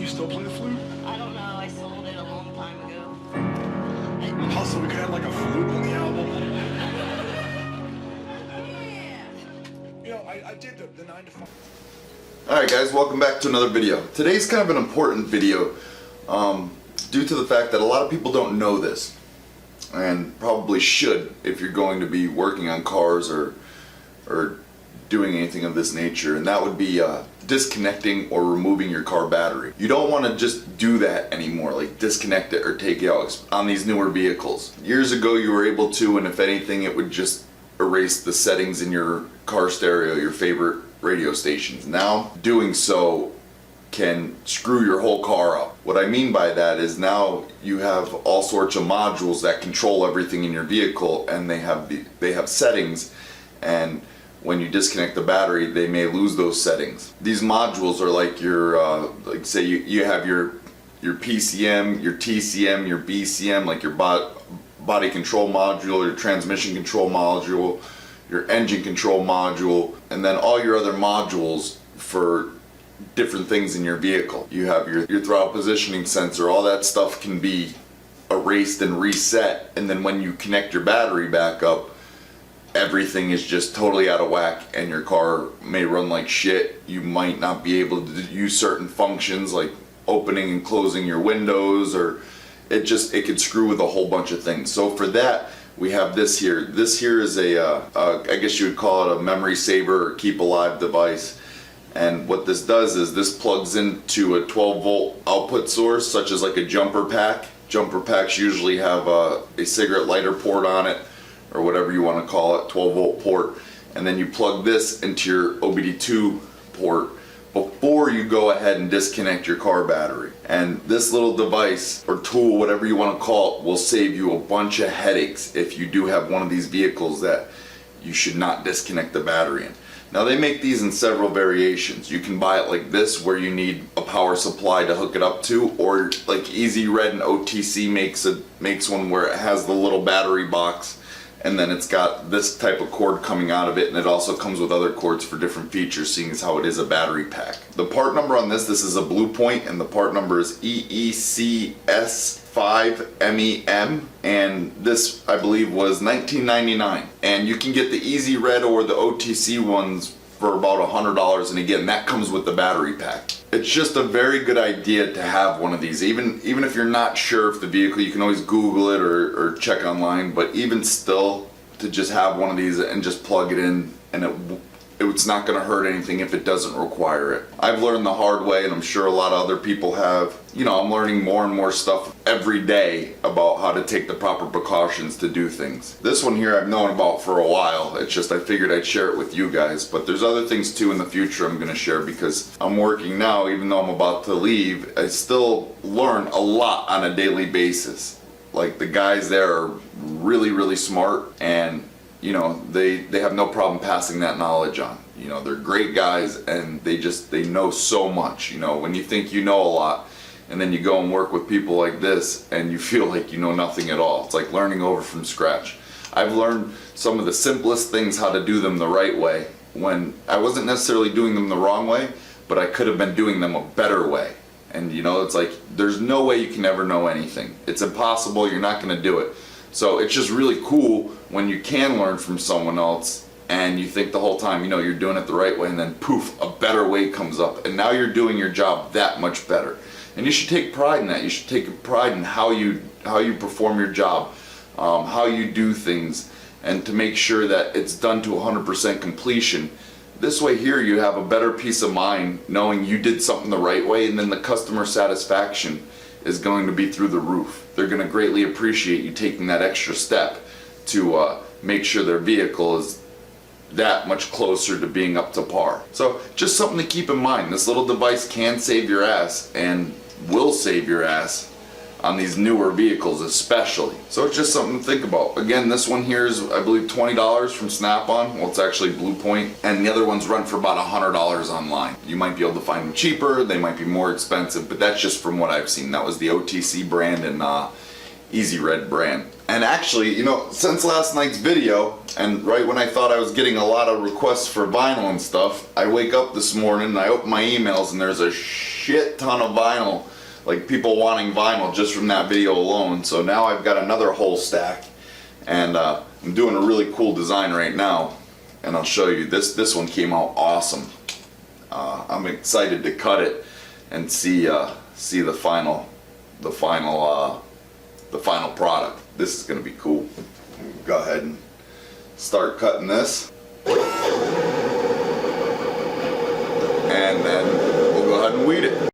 You still play the flute? I don't know. I sold it a long time ago. Also, we could have like a flute on the album. You know, I did the 9 to 5. Alright guys, welcome back to another video. Today's kind of an important video due to the fact that a lot of people don't know this, and probably should if you're going to be working on cars or doing anything of this nature, and that would be disconnecting or removing your car battery. You don't want to just do that anymore, like disconnect it or take it out on these newer vehicles. Years ago you were able to, and if anything it would just erase the settings in your car stereo, your favorite radio stations. Now doing so can screw your whole car up. What I mean by that is now you have all sorts of modules that control everything in your vehicle, and they have settings, and when you disconnect the battery they may lose those settings. These modules are like your like say you have your PCM, your TCM, your BCM, like your body control module, your transmission control module, your engine control module, and then all your other modules for different things in your vehicle. You have your throttle positioning sensor. All that stuff can be erased and reset, and then when you connect your battery back up, everything is just totally out of whack and your car may run like shit. You might not be able to use certain functions like opening and closing your windows, or it could screw with a whole bunch of things. So for that we have this here. This here is I guess you would call it a memory saver or keep alive device. And what this does is this plugs into a 12-volt output source, such as like a jumper pack. Jumper packs usually have a cigarette lighter port on it, or whatever you want to call it, 12-volt port. And then you plug this into your OBD2 port before you go ahead and disconnect your car battery. And this little device or tool, whatever you want to call it, will save you a bunch of headaches if you do have one of these vehicles that you should not disconnect the battery in. Now they make these in several variations. You can buy it like this, where you need a power supply to hook it up to, or like Easy Red and OTC makes one where it has the little battery box, and then it's got this type of cord coming out of it, and it also comes with other cords for different features, seeing as how it is a battery pack. The part number on this is a Blue Point, and the part number is EECS5MEM, and this I believe was $19.99. And you can get the Easy Red or the OTC ones for about $100, and again that comes with the battery pack. It's just a very good idea to have one of these, even if you're not sure if the vehicle, you can always Google it or check online, but even still, to just have one of these and just plug it in, and it's not going to hurt anything if it doesn't require it. I've learned the hard way, and I'm sure a lot of other people have. You know, I'm learning more and more stuff every day about how to take the proper precautions to do things. This one here I've known about for a while. It's just I figured I'd share it with you guys, but there's other things too in the future I'm going to share, because I'm working now. Even though I'm about to leave, I still learn a lot on a daily basis. Like, the guys there are really smart, and you know, they have no problem passing that knowledge on. You know, they're great guys, and they know so much. You know, when you think you know a lot, and then you go and work with people like this, and you feel like you know nothing at all. It's like learning over from scratch. I've learned some of the simplest things, how to do them the right way, when I wasn't necessarily doing them the wrong way, but I could have been doing them a better way. And you know, it's like, there's no way you can ever know anything. It's impossible, you're not going to do it. So it's just really cool when you can learn from someone else, and you think the whole time, you know, you're doing it the right way, and then poof, a better way comes up, and now you're doing your job that much better. And you should take pride in that. You should take pride in how you perform your job, how you do things, and to make sure that it's done to 100% completion. This way here you have a better peace of mind knowing you did something the right way, and then the customer satisfaction is going to be through the roof. They're going to greatly appreciate you taking that extra step to make sure their vehicle is that much closer to being up to par. So just something to keep in mind. This little device can save your ass, and will save your ass on these newer vehicles especially. So it's just something to think about. Again, this one here is, I believe, $20 from Snap-on. Well, it's actually Blue Point, and the other ones run for about $100 online. You might be able to find them cheaper, they might be more expensive, but that's just from what I've seen. That was the OTC brand Easy Red brand. And actually, you know, since last night's video, and right when I thought I was getting a lot of requests for vinyl and stuff, I wake up this morning and I open my emails and there's a shit ton of vinyl, like people wanting vinyl just from that video alone. So now I've got another whole stack, and I'm doing a really cool design right now, and I'll show you. This one came out awesome. I'm excited to cut it and see the final product. This is gonna be cool. Go ahead and start cutting this, and then we'll go ahead and weed it.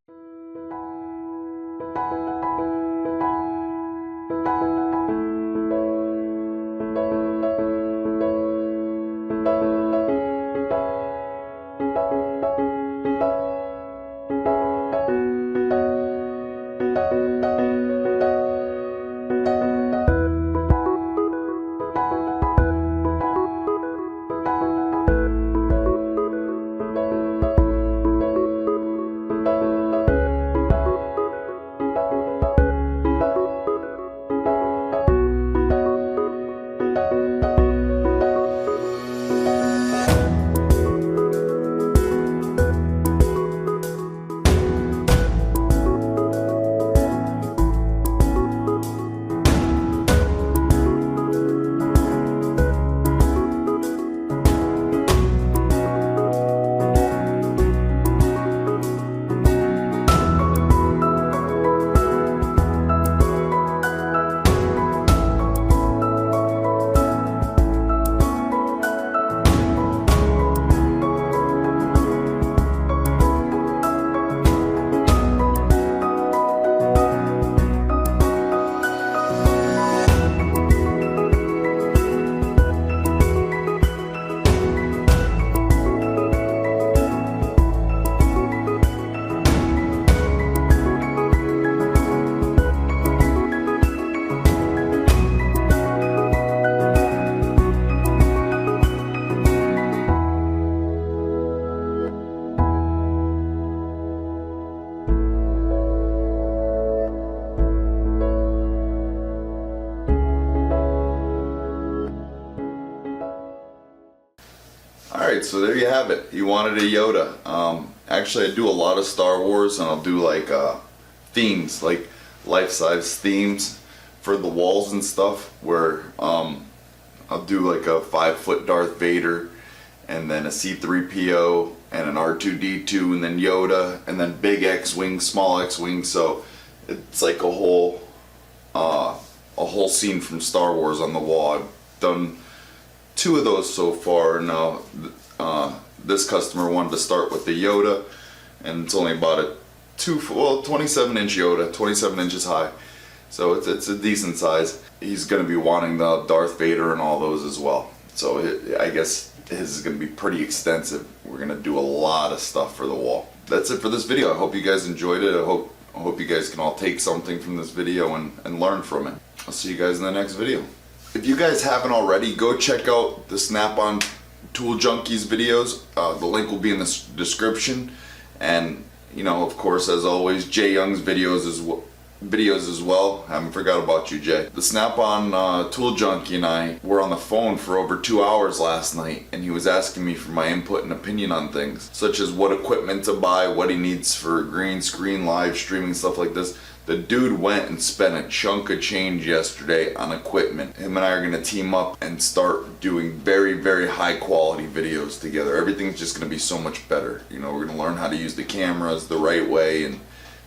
Alright, so there you have it. You wanted a Yoda. Actually, I do a lot of Star Wars, and I'll do like themes, like life-size themes for the walls and stuff, where I'll do like a 5-foot Darth Vader, and then a C-3PO, and an R2-D2, and then Yoda, and then big X-Wing, small X-Wing. So it's like a whole scene from Star Wars on the wall. I've done 2 of those so far. Now this customer wanted to start with the Yoda, and it's only about a 27-inch Yoda, 27 inches high, so it's a decent size. He's going to be wanting the Darth Vader and all those as well, so I guess his is going to be pretty extensive. We're going to do a lot of stuff for the wall. That's it for this video. I hope you guys enjoyed it. I hope you guys can all take something from this video and learn from it. I'll see you guys in the next video. If you guys haven't already, go check out the Snap-on Tool Junkies videos. The link will be in the description. And, you know, of course, as always, Jay Young's videos as well. I haven't forgot about you, Jay. The Snap-on Tool Junkie and I were on the phone for over 2 hours last night, and he was asking me for my input and opinion on things, such as what equipment to buy, what he needs for green screen, live streaming, stuff like this. The dude went and spent a chunk of change yesterday on equipment. Him and I are going to team up and start doing very, very high quality videos together. Everything's just going to be so much better. You know, we're going to learn how to use the cameras the right way and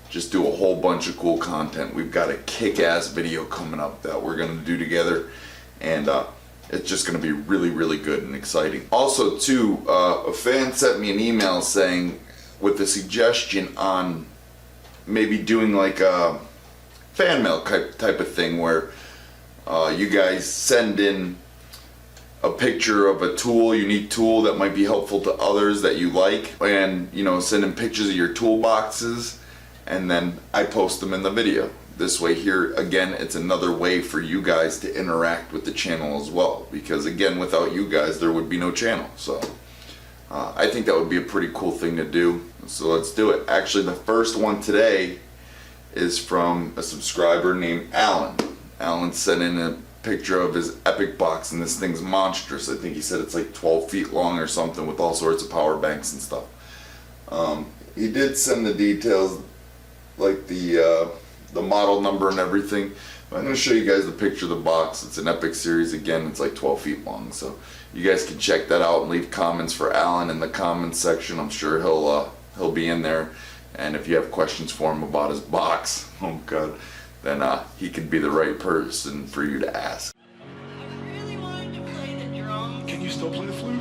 just do a whole bunch of cool content. We've got a kick-ass video coming up that we're going to do together, and it's just going to be really, really good and exciting. Also, too, a fan sent me an email saying, with a suggestion on maybe doing like a fan mail type of thing, where you guys send in a picture of a tool, unique tool that might be helpful to others that you like, and, you know, send in pictures of your toolboxes, and then I post them in the video. This way here, again, it's another way for you guys to interact with the channel as well, because again, without you guys there would be no channel. So I think that would be a pretty cool thing to do. So let's do it. Actually, the first one today is from a subscriber named Alan. Alan sent in a picture of his Epic box, and this thing's monstrous. I think he said it's like 12 feet long or something, with all sorts of power banks and stuff. He did send the details, like the model number and everything. I'm going to show you guys the picture of the box. It's an Epic series. Again, it's like 12 feet long, so you guys can check that out and leave comments for Alan in the comments section. I'm sure he'll be in there, and if you have questions for him about his box, oh god, then he could be the right person for you to ask. I really wanted to play the drums. Can you still play the flute?